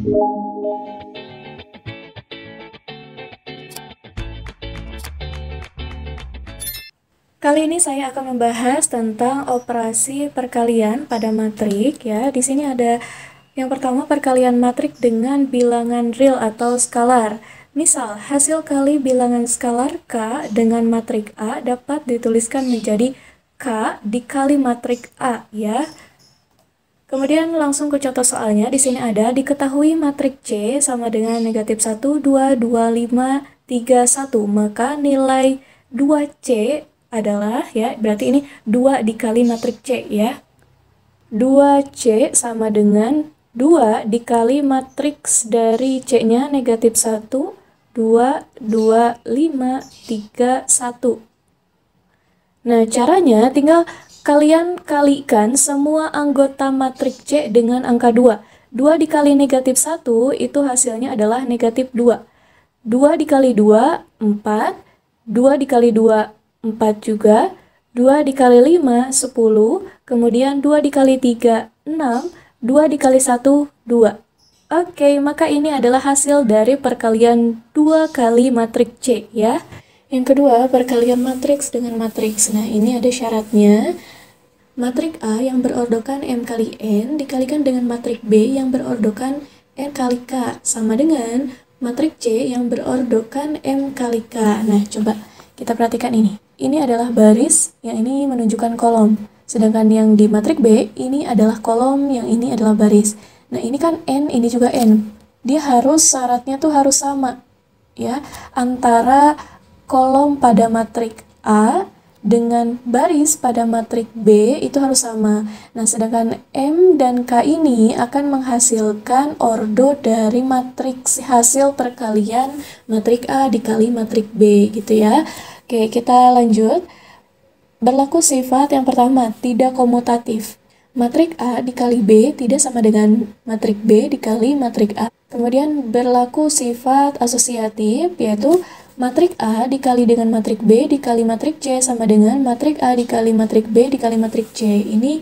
Kali ini saya akan membahas tentang operasi perkalian pada matrik ya. Di sini ada yang pertama perkalian matrik dengan bilangan real atau skalar. Misal, hasil kali bilangan skalar K dengan matrik A dapat dituliskan menjadi K dikali matrik A ya. Kemudian langsung ke contoh soalnya. Di sini ada diketahui matrik C sama dengan negatif 1, 2, 2, 5, 3, 1. Maka nilai 2C adalah ya, berarti ini 2 dikali matrik C ya. 2C sama dengan 2 dikali matriks dari C-nya negatif 1, 2, 2, 5, 3, 1. Nah, caranya tinggal kalian kalikan semua anggota matrik C dengan angka 2. 2 dikali negatif 1 itu hasilnya adalah negatif 2. 2 dikali 2, 4. 2 dikali 2, 4 juga. 2 dikali 5, 10. Kemudian 2 dikali 3, 6. 2 dikali 1, 2. Oke, maka ini adalah hasil dari perkalian 2 kali matrik C ya. Yang kedua, perkalian matriks dengan matriks. Nah, ini ada syaratnya. Matrik A yang berordokan M kali N dikalikan dengan matrik B yang berordokan N kali K sama dengan matrik C yang berordokan M kali K. Nah, coba kita perhatikan ini. Ini adalah baris, yang ini menunjukkan kolom. Sedangkan yang di matrik B, ini adalah kolom, yang ini adalah baris. Nah, ini kan N, ini juga N. Dia harus, syaratnya tuh harus sama. Ya, antara kolom pada matrik A dengan baris pada matrik B itu harus sama. Nah, sedangkan M dan K ini akan menghasilkan ordo dari matriks hasil perkalian matrik A dikali matrik B gitu ya. Oke, kita lanjut. Berlaku sifat yang pertama, tidak komutatif. Matrik A dikali B tidak sama dengan matrik B dikali matrik A. Kemudian berlaku sifat asosiatif, yaitu matrik A dikali dengan matrik B dikali matrik C sama dengan matrik A dikali matrik B dikali matrik C. Ini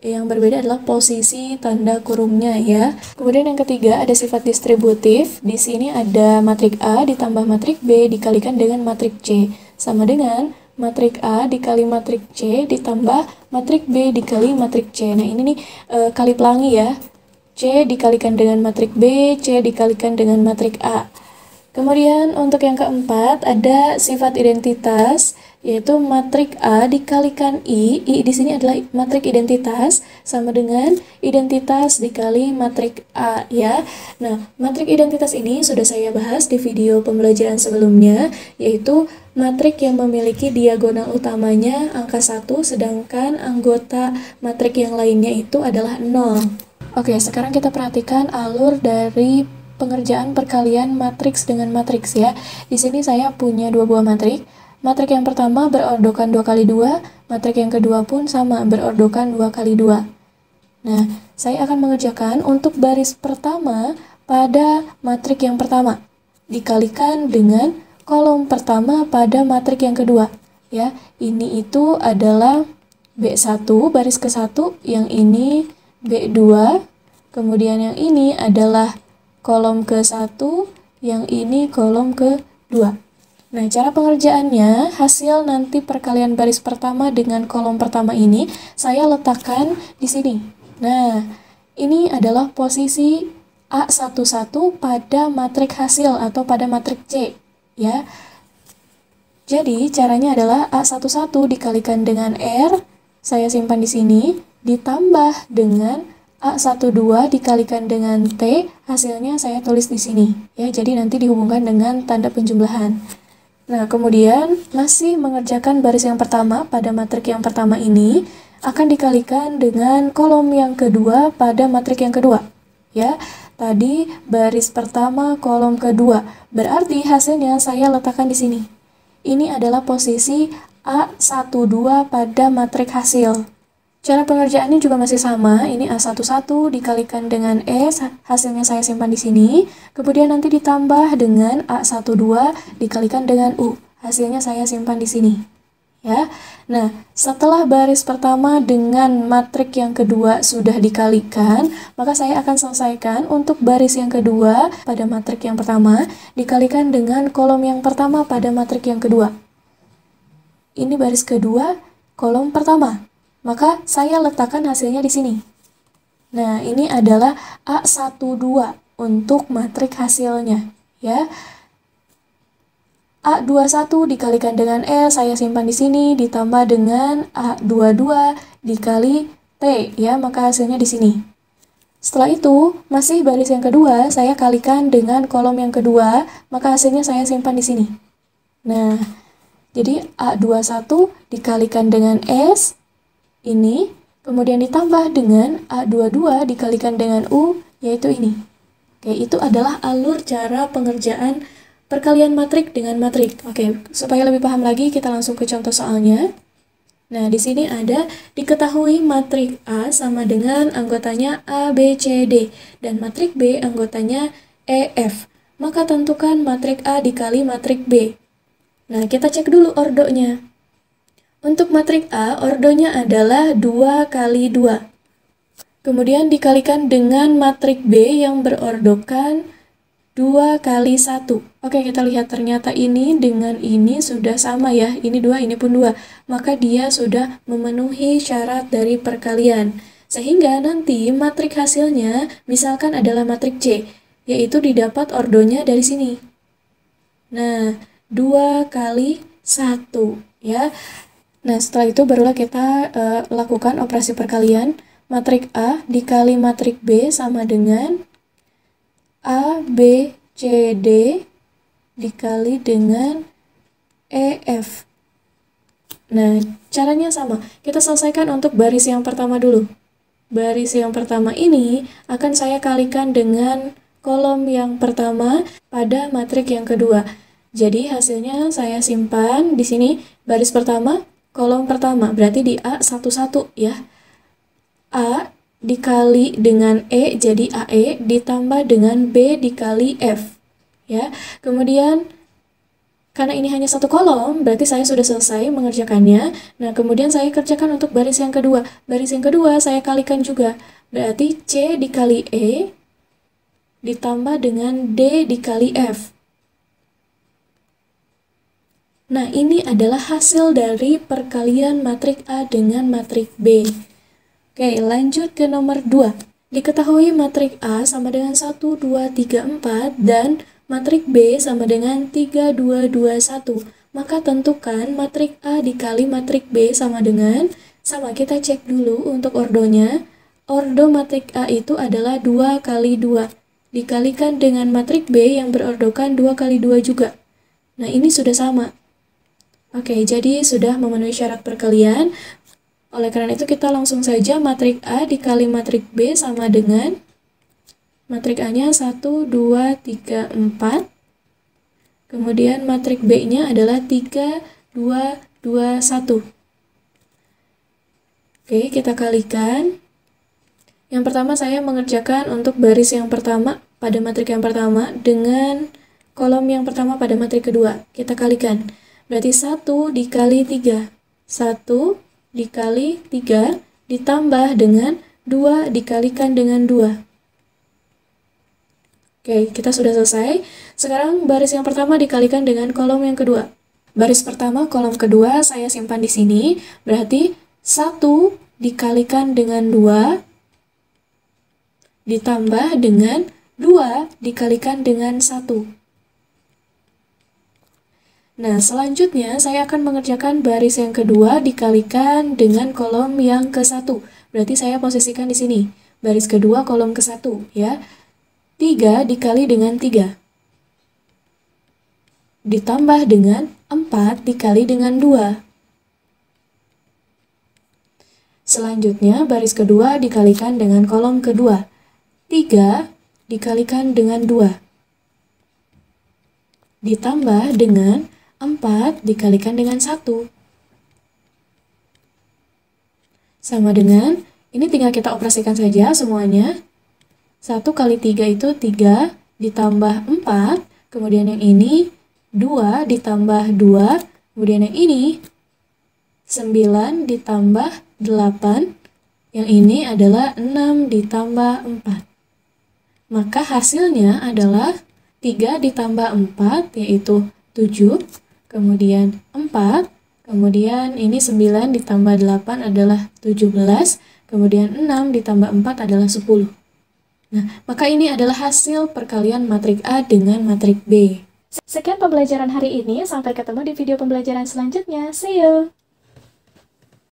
yang berbeda adalah posisi tanda kurungnya ya. Kemudian yang ketiga ada sifat distributif. Di sini ada matrik A ditambah matrik B dikalikan dengan matrik C sama dengan matrik A dikali matrik C ditambah matrik B dikali matrik C. Nah, ini nih kali pelangi ya. C dikalikan dengan matrik B, C dikalikan dengan matrik A. Kemudian untuk yang keempat ada sifat identitas, yaitu matrik A dikalikan I di sini adalah matrik identitas sama dengan identitas dikali matrik A ya. Nah, matrik identitas ini sudah saya bahas di video pembelajaran sebelumnya, yaitu matrik yang memiliki diagonal utamanya angka 1, sedangkan anggota matrik yang lainnya itu adalah 0. Oke, sekarang kita perhatikan alur dari pengerjaan perkalian matriks dengan matriks ya. Di sini saya punya dua buah matrik. Matrik yang pertama berordokan 2 kali 2, matrik yang kedua pun sama berordokan 2 kali 2. Nah, saya akan mengerjakan untuk baris pertama pada matrik yang pertama dikalikan dengan kolom pertama pada matrik yang kedua ya. Ini itu adalah B1 baris ke-1, yang ini B2, kemudian yang ini adalah kolom ke-1, yang ini kolom ke-2. Nah, cara pengerjaannya, hasil nanti perkalian baris pertama dengan kolom pertama ini, saya letakkan di sini. Nah, ini adalah posisi A11 pada matrik hasil atau pada matrik C, ya. Jadi, caranya adalah A11 dikalikan dengan R, saya simpan di sini, ditambah dengan A12 dikalikan dengan T, hasilnya saya tulis di sini. Ya, jadi nanti dihubungkan dengan tanda penjumlahan. Nah, kemudian masih mengerjakan baris yang pertama pada matrik yang pertama ini akan dikalikan dengan kolom yang kedua pada matrik yang kedua. Ya, tadi baris pertama kolom kedua. Berarti hasilnya saya letakkan di sini. Ini adalah posisi A12 pada matrik hasil. Cara pengerjaannya juga masih sama, ini A11 dikalikan dengan S, hasilnya saya simpan di sini. Kemudian nanti ditambah dengan A12 dikalikan dengan U, hasilnya saya simpan di sini. ya. Nah, setelah baris pertama dengan matrik yang kedua sudah dikalikan, maka saya akan selesaikan untuk baris yang kedua pada matrik yang pertama dikalikan dengan kolom yang pertama pada matrik yang kedua. Ini baris kedua, kolom pertama. Maka saya letakkan hasilnya di sini. Nah, ini adalah A12 untuk matrik hasilnya, ya. A21 dikalikan dengan S, saya simpan di sini, ditambah dengan A22 dikali T, ya, maka hasilnya di sini. Setelah itu, masih baris yang kedua, saya kalikan dengan kolom yang kedua, maka hasilnya saya simpan di sini. Nah, jadi A21 dikalikan dengan S, ini, kemudian ditambah dengan A22 dikalikan dengan U, yaitu ini. Oke, itu adalah alur cara pengerjaan perkalian matrik dengan matrik. Oke, supaya lebih paham lagi, kita langsung ke contoh soalnya. Nah, di sini ada diketahui matrik A sama dengan anggotanya A, B, C, D, dan matrik B anggotanya E, F. Maka tentukan matrik A dikali matrik B. Nah, kita cek dulu ordonya. Untuk matrik A, ordonya adalah 2 kali 2. Kemudian dikalikan dengan matrik B yang berordokan 2 kali 1. Oke, kita lihat ternyata ini dengan ini sudah sama ya. Ini 2, ini pun 2. Maka dia sudah memenuhi syarat dari perkalian. Sehingga nanti matrik hasilnya misalkan adalah matrik C, yaitu didapat ordonya dari sini. Nah, 2 kali 1 ya. Nah, setelah itu barulah kita lakukan operasi perkalian. Matrik A dikali matrik B sama dengan A, B, C, D dikali dengan E, F. Nah, caranya sama. Kita selesaikan untuk baris yang pertama dulu. Baris yang pertama ini akan saya kalikan dengan kolom yang pertama pada matrik yang kedua. Jadi hasilnya saya simpan di sini baris pertama, kolom pertama, berarti di A11 ya. A dikali dengan E jadi AE ditambah dengan B dikali F. Ya. Kemudian karena ini hanya satu kolom, berarti saya sudah selesai mengerjakannya. Nah, kemudian saya kerjakan untuk baris yang kedua. Baris yang kedua saya kalikan juga. Berarti C dikali E ditambah dengan D dikali F. Nah, ini adalah hasil dari perkalian matrik A dengan matrik B. Oke, lanjut ke nomor 2. Diketahui matrik A sama dengan 1, 2, 3, 4 dan matrik B sama dengan 3, 2, 2, 1. Maka tentukan matrik A dikali matrik B sama dengan, kita cek dulu untuk ordonya. Ordo matrik A itu adalah 2 kali 2. Dikalikan dengan matrik B yang berordokan 2 kali 2 juga. Nah, ini sudah sama. Oke, jadi sudah memenuhi syarat perkalian. Oleh karena itu kita langsung saja matrik A dikali matrik B sama dengan matrik A-nya 1, 2, 3, 4. Kemudian matrik B-nya adalah 3, 2, 2, 1. Oke, kita kalikan. Yang pertama saya mengerjakan untuk baris yang pertama pada matrik yang pertama dengan kolom yang pertama pada matrik kedua. Kita kalikan. Berarti 1 dikali 3. 1 dikali 3 ditambah dengan 2 dikalikan dengan 2. Oke, kita sudah selesai. Sekarang baris yang pertama dikalikan dengan kolom yang kedua. Baris pertama, kolom kedua saya simpan di sini. Berarti 1 dikalikan dengan 2 ditambah dengan 2 dikalikan dengan 1. Nah, selanjutnya saya akan mengerjakan baris yang kedua dikalikan dengan kolom yang ke-1. Berarti saya posisikan di sini. Baris kedua kolom ke-1 ya. 3 dikali dengan 3. Ditambah dengan 4 dikali dengan 2. Selanjutnya baris kedua dikalikan dengan kolom kedua. 3 dikalikan dengan 2. Ditambah dengan 4 dikalikan dengan 1. Sama dengan, ini tinggal kita operasikan saja semuanya. 1 kali 3 itu 3 ditambah 4, kemudian yang ini 2 ditambah 2, kemudian yang ini 9 ditambah 8, yang ini adalah 6 ditambah 4. Maka hasilnya adalah 3 ditambah 4, yaitu 7, kemudian 4, kemudian ini 9 ditambah 8 adalah 17, kemudian 6 ditambah 4 adalah 10. Nah, maka ini adalah hasil perkalian matrik A dengan matrik B. Sekian pembelajaran hari ini, sampai ketemu di video pembelajaran selanjutnya. See you!